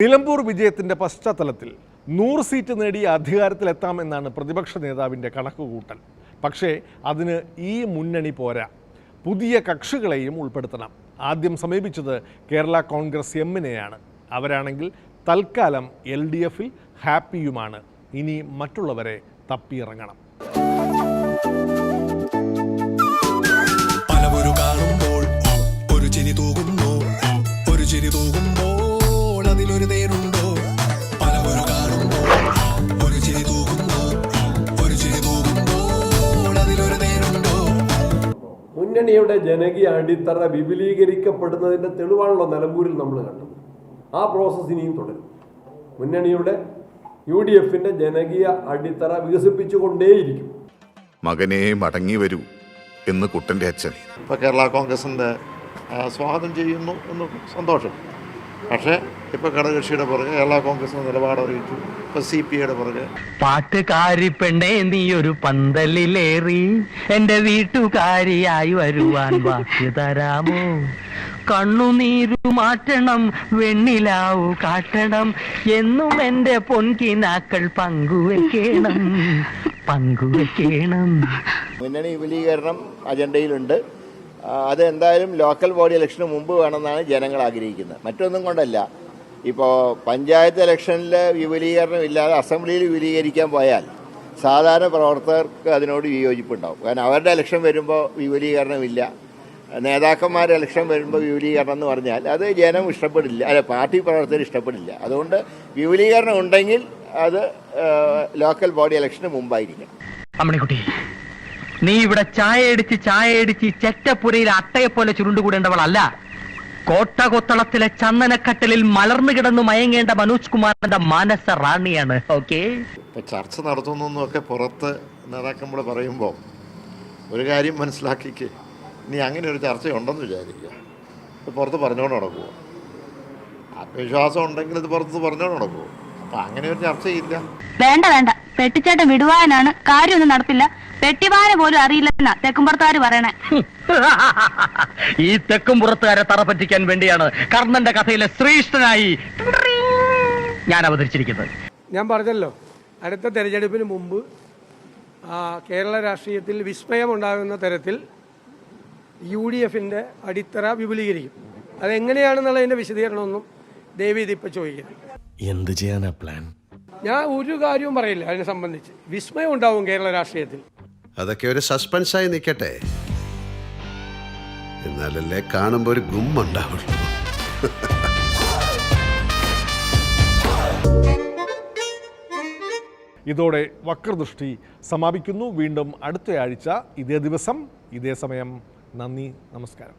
നിലമ്പൂർ വിജയത്തിന്റെ പശ്ചാത്തലത്തിൽ 100 സീറ്റ് നേടി അധികാരത്തിലെത്താമെന്നാണ് പ്രതിപക്ഷ നേതാവിന്റെ കണക്കുകൂട്ടൽ. പക്ഷേ അതിന് ഈ മുന്നണി പോരാ, പുതിയ കക്ഷികളെയും ഉൾപ്പെടുത്തണം. ആദ്യം സമീപിച്ചത് കേരള കോൺഗ്രസ് എമ്മിനെയാണ്. അവരാണെങ്കിൽ തൽക്കാലം LDFിൽ ഹാപ്പിയുമാണ്. ഇനി മറ്റുള്ളവരെ തപ്പിയിറങ്ങണം. മുന്നണിയുടെ ജനകീയ അടിത്തറ വിപുലീകരിക്കപ്പെടുന്നതിൻ്റെ തെളിവാണല്ലോ നിലമ്പൂരിൽ നമ്മൾ കണ്ടത്. ആ പ്രോസസ് ഇനിയും തുടരും. മുന്നണിയുടെ UDFിൻ്റെ ജനകീയ അടിത്തറ വികസിപ്പിച്ചുകൊണ്ടേയിരിക്കും. മകനെ മടങ്ങി വരൂ എന്ന് കുട്ടൻ്റെ അച്ഛൻ. ഇപ്പോൾ കേരള കോൺഗ്രസിൻ്റെ സ്വാഗതം ചെയ്യുന്നു എന്ന് സന്തോഷം. പക്ഷേ ഇപ്പോൾ ഘടകകക്ഷിയുടെ പുറകെ കേരള കോൺഗ്രസിന് നിലപാട് അറിയിച്ചു. ഇപ്പോൾ CPIയുടെ പുറകെ പാട്ടുകാരി പെണ്ണേ നീ ഒരു പന്തലിലേറി എൻ്റെ വീട്ടുകാരിയായി വരുവാൻ വാക്ക് തരാമോ? കണ്ണുനീരു മാറ്റണം, വെണ്ണിലാവു കാട്ടണം, എന്നും എൻ്റെ പൊൻകിനാക്കൾ പങ്കുവെക്കണം. മുന്നണി വിപുലീകരണം അജണ്ടയിലുണ്ട്. അത് എന്തായാലും ലോക്കൽ ബോഡി ഇലക്ഷന് മുമ്പ് വേണമെന്നാണ് ജനങ്ങൾ ആഗ്രഹിക്കുന്നത്. മറ്റൊന്നും കൊണ്ടല്ല. ഇപ്പോൾ പഞ്ചായത്ത് ഇലക്ഷനിൽ വിപുലീകരണം ഇല്ലാതെ അസംബ്ലിയിൽ വിപുലീകരിക്കാൻ പോയാൽ സാധാരണ പ്രവർത്തകർക്ക് അതിനോട് വിയോജിപ്പുണ്ടാവും. കാരണം അവരുടെ ഇലക്ഷൻ വരുമ്പോൾ വിപുലീകരണമില്ല, നേതാക്കന്മാരുടെ ഇലക്ഷൻ വരുമ്പോൾ വിപുലീകരണം എന്ന് പറഞ്ഞാൽ അത് ജനം ഇഷ്ടപ്പെടില്ല, അല്ല പാർട്ടി പ്രവർത്തകർ ഇഷ്ടപ്പെടില്ല. അതുകൊണ്ട് വിപുലീകരണം ഉണ്ടെങ്കിൽ അത് ലോക്കൽ ബോഡി ഇലക്ഷന് മുമ്പായിരിക്കും. അമ്മണിക്കുട്ടി, നീ ഇവിടെ ചായ അടിച്ച് ചെറ്റപ്പുരയിൽ അട്ടയെ പോലെ ചുരുണ്ടുകൂടേണ്ടവളല്ല. കോട്ടകൊത്തളത്തിലെ ചന്ദനക്കട്ടലിൽ മലർന്നു കിടന്നു മയങ്ങേണ്ട മനോജ് കുമാറിന്റെ മാനസ റാണിയാണ്. ഓക്കെ, ഇപ്പോൾ ചർച്ച നടത്തുന്നൊക്കെ പുറത്ത് നേതാക്കന്മാർ പറയുമ്പോൾ ഒരു കാര്യം മനസ്സിലാക്കിക്ക്, ഇനി അങ്ങനെ ഒരു ചർച്ചയുണ്ടെന്ന് വിചാരിക്കുക, ഇത് പുറത്ത് പറഞ്ഞുകൊണ്ട് നടക്കുമോ? ആത്മവിശ്വാസം ഉണ്ടെങ്കിൽ ഇത് പുറത്ത് പറഞ്ഞുകൊണ്ട് നടക്കുമോ? അപ്പം അങ്ങനെ ഒരു ചർച്ചയില്ല. വേണ്ട, പെട്ടിച്ചേട്ടൻ വിടുവാനാണ്, കാര്യമൊന്നും നടപ്പില്ല. പെട്ടിവാന പോലും അറിയില്ലെന്നാ തെക്കുംപുറത്തുകാര് പറയണേ. ഈ തെക്കുംപുറത്തുകാരെ തറ പറ്റിക്കാൻ വേണ്ടിയാണ് കർണന്റെ കഥയിലെ ശ്രേഷ്ഠനായി ഞാൻ അവതരിച്ചിരിക്കുന്നത്. ഞാൻ പറഞ്ഞല്ലോ, അടുത്ത തെരഞ്ഞെടുപ്പിന് മുമ്പ് കേരള രാഷ്ട്രീയത്തിൽ വിസ്മയമുണ്ടാകുന്ന തരത്തിൽ UDFിൻ്റെ അടിത്തറ വിപുലീകരിക്കും. അതെങ്ങനെയാണെന്നുള്ളതിൻ്റെ വിശദീകരണമൊന്നും ദേവി ഇതിപ്പോൾ ചോദിക്കുന്നത്. എന്ത് ചെയ്യാനാ പ്ലാൻ? ഞാൻ ഒരു കാര്യവും പറയില്ല അതിനെ സംബന്ധിച്ച്. വിസ്മയം ഉണ്ടാവും കേരള രാഷ്ട്രീയത്തിൽ. അതൊക്കെ ഒരു സസ്പെൻസായി നിൽക്കട്ടെ, എന്നാലല്ലേ കാണുമ്പോൾ ഒരു ഗുമ്മുണ്ടാവുള്ളൂ. ഇതോടെ വക്രദൃഷ്ടി സമാപിക്കുന്നു. വീണ്ടും അടുത്തയാഴ്ച ഇതേ ദിവസം ഇതേ സമയം. നന്ദി, നമസ്കാരം.